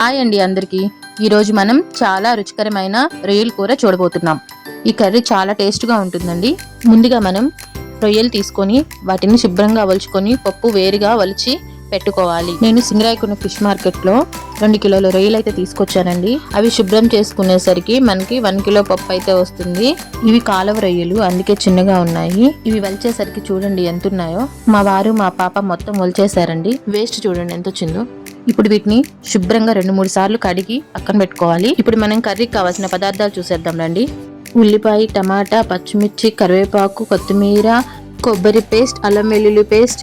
Hi అండి అందరికీ. ఈరోజు మనం చాలా రుచికరమైన రొయ్యల కూర చూడబోతున్నాం. ఈ కర్రీ చాలా టేస్ట్గా ఉంటుందండి. ముందుగా మనం రొయ్యలు తీసుకొని వాటిని శుభ్రంగా వలుచుకొని పప్పు వేరుగా వలిచి పెట్టుకోవాలి. నేను సింగరాయకున్న ఫిష్ మార్కెట్లో 2 కిలోల రొయ్యలు అయితే తీసుకొచ్చానండి. అవి శుభ్రం చేసుకునేసరికి మనకి 1 కిలో పప్పు అయితే వస్తుంది. ఇవి కాలవ రొయ్యలు, అందుకే చిన్నగా ఉన్నాయి. ఇవి వలిచేసరికి చూడండి ఎంత ఉన్నాయో. మా వారు మా పాప మొత్తం వలిచేసారండి. వేస్ట్ చూడండి ఎంత వచ్చిందో. ఇప్పుడు వీటిని శుభ్రంగా 2-3 సార్లు కడిగి పక్కన పెట్టుకోవాలి. ఇప్పుడు మనం కర్రీకి కావాల్సిన పదార్థాలు చూసేద్దాం రండి. ఉల్లిపాయ, టమాటా, పచ్చిమిర్చి, కరివేపాకు, కొత్తిమీర, కొబ్బరి పేస్ట్, అల్లం వెల్లుల్లి పేస్ట్,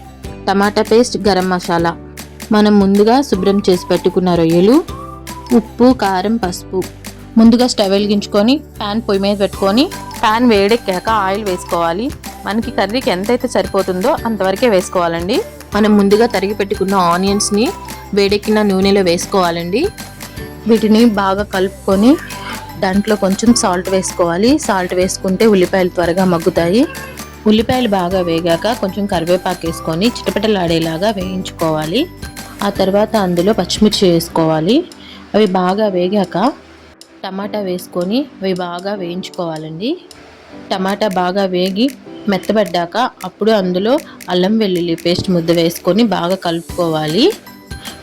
టమాటా పేస్ట్, గరం మసాలా. మనం ముందుగా శుభ్రం చేసి పెట్టుకున్న రొయ్యలు, ఉప్పు, కారం, పసుపు. ముందుగా స్టవ్ వెలిగించుకొని ప్యాన్ పొయ్యి మీద పెట్టుకొని ప్యాన్ వేడెక్కాక ఆయిల్ వేసుకోవాలి. మనకి కర్రీకి ఎంతైతే సరిపోతుందో అంతవరకే వేసుకోవాలండి. మనం ముందుగా తరిగి పెట్టుకున్న ఆనియన్స్ని వేడెక్కిన నూనెలో వేసుకోవాలండి. వీటిని బాగా కలుపుకొని దాంట్లో కొంచెం సాల్ట్ వేసుకోవాలి. సాల్ట్ వేసుకుంటే ఉల్లిపాయలు త్వరగా మగ్గుతాయి. ఉల్లిపాయలు బాగా వేగాక కొంచెం కరివేపాకు వేసుకొని చిటపటలాడేలాగా వేయించుకోవాలి. ఆ తర్వాత అందులో పచ్చిమిర్చి వేసుకోవాలి. అవి బాగా వేగాక టమాటా వేసుకొని అవి బాగా వేయించుకోవాలండి. టమాటా బాగా వేగి మెత్తబడ్డాక అప్పుడు అందులో అల్లం వెల్లుల్లి పేస్ట్ ముద్ద వేసుకొని బాగా కలుపుకోవాలి.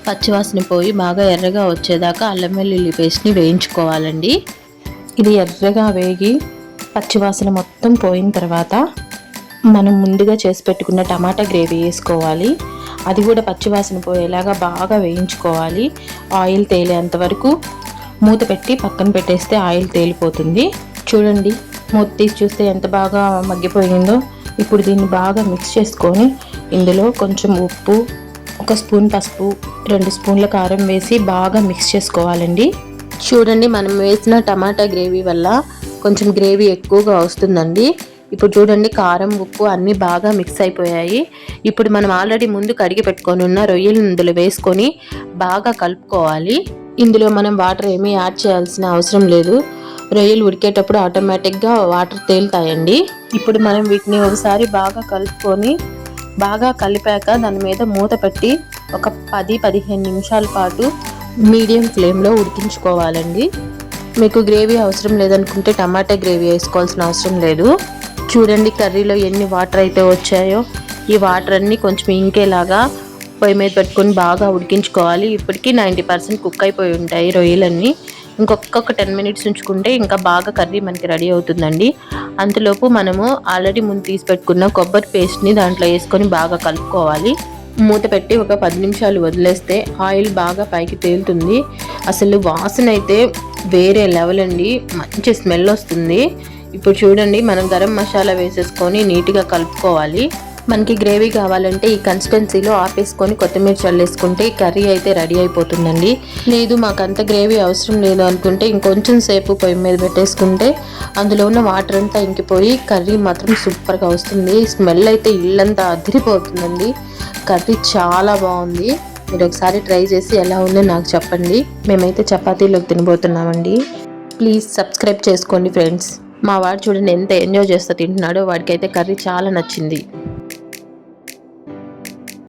పచ్చివాసన పోయి బాగా ఎర్రగా వచ్చేదాకా అల్లం వెల్లుల్లి పేస్ట్ని వేయించుకోవాలండి. ఇది ఎర్రగా వేగి పచ్చివాసన మొత్తం పోయిన తర్వాత మనం ముందుగా చేసి పెట్టుకున్న టమాటా గ్రేవీ వేసుకోవాలి. అది కూడా పచ్చివాసన పోయేలాగా బాగా వేయించుకోవాలి. ఆయిల్ తేలేంత వరకు మూత పెట్టి పక్కన పెట్టేస్తే ఆయిల్ తేలిపోతుంది. చూడండి, మూత తీసి చూస్తే ఎంత బాగా మగ్గిపోయిందో. ఇప్పుడు దీన్ని బాగా మిక్స్ చేసుకొని ఇందులో కొంచెం ఉప్పు, 1 స్పూన్ పసుపు, 2 స్పూన్ల కారం వేసి బాగా మిక్స్ చేసుకోవాలండి. చూడండి, మనం వేసిన టమాటా గ్రేవీ వల్ల కొంచెం గ్రేవీ ఎక్కువగా వస్తుందండి. ఇప్పుడు చూడండి, కారం, ఉప్పు అన్నీ బాగా మిక్స్ అయిపోయాయి. ఇప్పుడు మనం ఆల్రెడీ ముందు కడిగి పెట్టుకొని ఉన్న రొయ్యలు ఇందులో వేసుకొని బాగా కలుపుకోవాలి. ఇందులో మనం వాటర్ ఏమీ యాడ్ చేయాల్సిన అవసరం లేదు. రొయ్యలు ఉడికేటప్పుడు ఆటోమేటిక్గా వాటర్ తేలుతాయండి. ఇప్పుడు మనం వీటిని ఒకసారి బాగా కలుపుకొని బాగా కలిపాక దాని మీద మూత పెట్టి ఒక 10-15 నిమిషాల పాటు మీడియం ఫ్లేమ్లో ఉడికించుకోవాలండి. మీకు గ్రేవీ అవసరం లేదనుకుంటే టమాటా గ్రేవీ వేసుకోవాల్సిన అవసరం లేదు. చూడండి, కర్రీలో ఎన్ని వాటర్ అయితే వచ్చాయో. ఈ వాటర్ అన్నీ కొంచెం ఇంకేలాగా పొయ్యి మీద పెట్టుకొని బాగా ఉడికించుకోవాలి. ఇప్పటికీ 90% కుక్ అయిపోయి ఉంటాయి రొయ్యలన్నీ. ఇంకొక 10 మినిట్స్ ఉంచుకుంటే ఇంకా బాగా కర్రీ మనకి రెడీ అవుతుందండి. అంతలోపు మనము ఆల్రెడీ ముందు తీసి పెట్టుకున్న కొబ్బరి పేస్ట్ని దాంట్లో వేసుకొని బాగా కలుపుకోవాలి. మూత పెట్టి ఒక 10 నిమిషాలు వదిలేస్తే ఆయిల్ బాగా పైకి తేలుతుంది. అసలు వాసన అయితే వేరే లెవెల్ అండి, మంచి స్మెల్ వస్తుంది. ఇప్పుడు చూడండి, మనం గరం మసాలా వేసేసుకొని నీట్గా కలుపుకోవాలి. మనకి గ్రేవీ కావాలంటే ఈ కన్సిస్టెన్సీలో ఆపేసుకొని కొత్తిమీర చల్లేసుకుంటే కర్రీ అయితే రెడీ అయిపోతుందండి. లేదు మాకంత గ్రేవీ అవసరం లేదు అనుకుంటే ఇంకొంచెం సేపు పొయ్యి మీద పెట్టేసుకుంటే అందులో ఉన్న వాటర్ అంతా ఇంకిపోయి కర్రీ మాత్రం సూపర్గా వస్తుంది. స్మెల్ అయితే ఇల్లంతా అదిరిపోతుందండి. కర్రీ చాలా బాగుంది. మీరు ఒకసారి ట్రై చేసి ఎలా ఉందో నాకు చెప్పండి. మేమైతే చపాతీలోకి తినబోతున్నామండి. ప్లీజ్ సబ్స్క్రైబ్ చేసుకోండి ఫ్రెండ్స్. మా వాడు చూడండి ఎంత ఎంజాయ్ చేస్తూ తింటున్నాడో. వాడికైతే కర్రీ చాలా నచ్చింది.